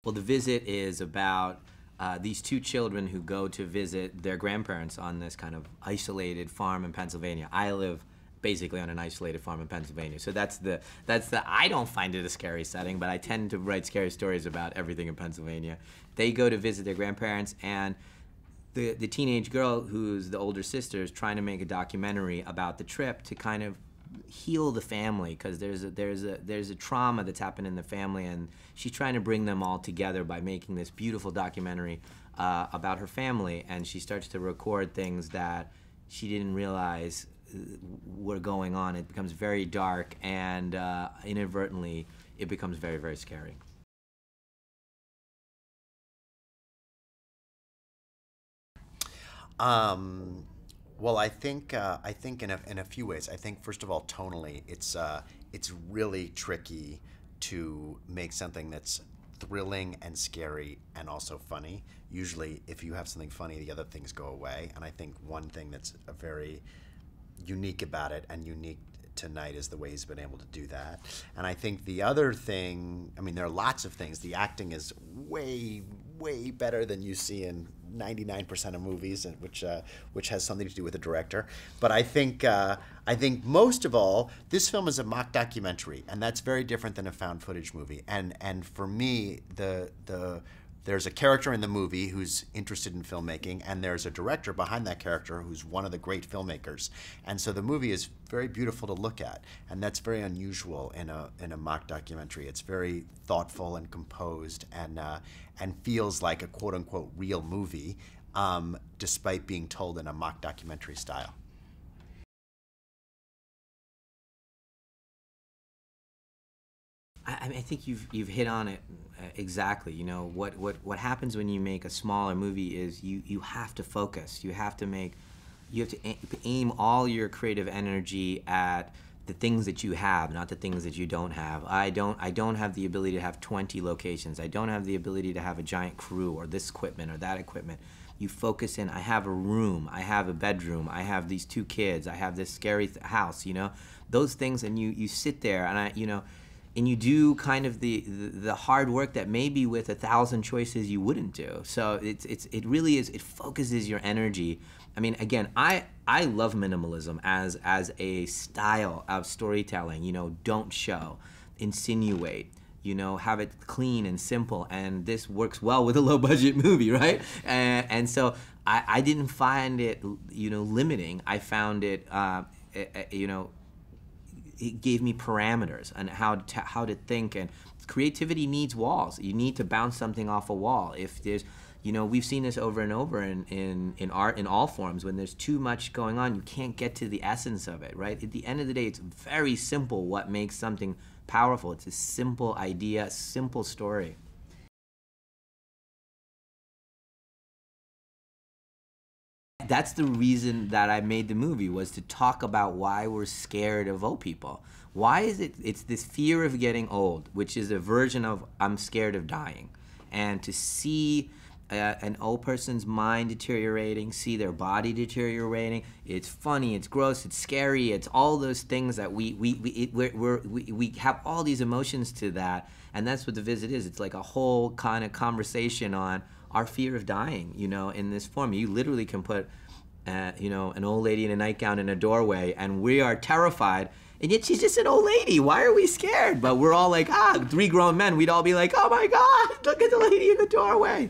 Well, The Visit is about these two children who go to visit their grandparents on this kind of isolated farm in Pennsylvania. I live basically on an isolated farm in Pennsylvania. So that's the, I don't find it a scary setting, but I tend to write scary stories about everything in Pennsylvania. They go to visit their grandparents, and the teenage girl, who's the older sister, is trying to make a documentary about the trip to kind of heal the family, because there's a trauma that's happened in the family, and she's trying to bring them all together by making this beautiful documentary about her family. And she starts to record things that she didn't realize were going on. It becomes very dark, and inadvertently it becomes very, very scary. Well, I think in a few ways. I think first of all, tonally, it's really tricky to make something that's thrilling and scary and also funny. Usually, if you have something funny, the other things go away. And I think one thing that's very unique about it, and unique tonight, is the way he's been able to do that. And I think the other thing, I mean, there are lots of things. The acting is way, way better than you see in 99% of movies, and which has something to do with the director. But I think most of all, this film is a mock documentary, and that's very different than a found footage movie. And for me, there's a character in the movie who's interested in filmmaking, and there's a director behind that character who's one of the great filmmakers. And so the movie is very beautiful to look at, and that's very unusual in a mock documentary. It's very thoughtful and composed, and feels like a quote-unquote real movie, despite being told in a mock documentary style. I think you've hit on it exactly. You know, what happens when you make a smaller movie is you have to focus. You have to aim all your creative energy at the things that you have, not the things that you don't have. I don't have the ability to have 20 locations. I don't have the ability to have a giant crew or this equipment or that equipment. You focus in. I have a room. I have a bedroom. I have these two kids. I have this scary house. You know, those things, and you sit there, and and you do kind of the hard work that maybe with 1,000 choices you wouldn't do. So it really is, it focuses your energy. I mean, again, I love minimalism as a style of storytelling. You know, don't show, insinuate, you know, have it clean and simple, and this works well with a low budget movie, right? And so I didn't find it, you know, limiting. I found it, you know, it gave me parameters on how to think. And creativity needs walls. You need to bounce something off a wall. If there's, you know, we've seen this over and over in art in all forms. When there's too much going on, you can't get to the essence of it, right? At the end of the day, it's very simple what makes something powerful. It's a simple idea, a simple story. That's the reason that I made the movie, was to talk about why we're scared of old people. Why is it? It's this fear of getting old, which is a version of I'm scared of dying. And to see an old person's mind deteriorating, see their body deteriorating, it's funny, it's gross, it's scary, it's all those things that we have all these emotions to that. And that's what The Visit is. It's like a whole kind of conversation on our fear of dying, you know, in this form. You literally can put, you know, an old lady in a nightgown in a doorway, and we are terrified, and yet she's just an old lady. Why are we scared? But we're all like, 3 grown men, we'd all be like, oh my God, look at the lady in the doorway.